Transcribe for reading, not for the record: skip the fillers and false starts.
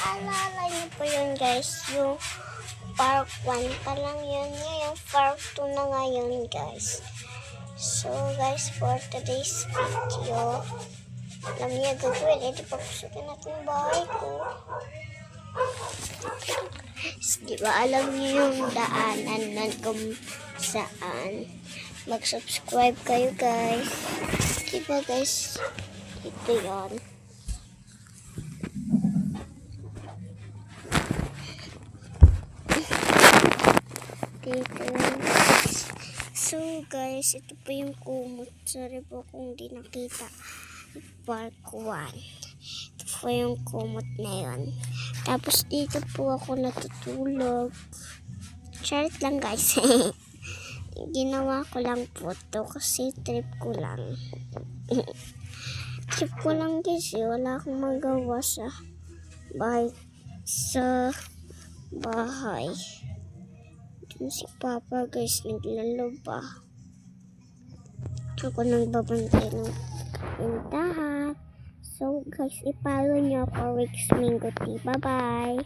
Naalala niyo po yun guys, yung part 1 pa lang yun, yung part 2 na ngayon guys. So guys, for today's video, alam niyo gagawin, edi papusukin natin yung bahay ko. So, di ba alam niyo yung daanan na kung saan mag-subscribe kayo guys. Di ba guys, ito yun. So guys, ito po yung kumot. Sorry po kung di nakita. Part 1. Ito po yung kumot na yun. Tapos dito po ako natutulog. Charot lang guys. Ginawa ko lang po to kasi trip ko lang. Trip ko lang kasi wala akong magawa sa bahay. Dun si Papa guys, naglalaba. Ako nagbabantay ng pintahan. So guys, i-follow nyo ako Rick's Mingo Tea. Bye bye!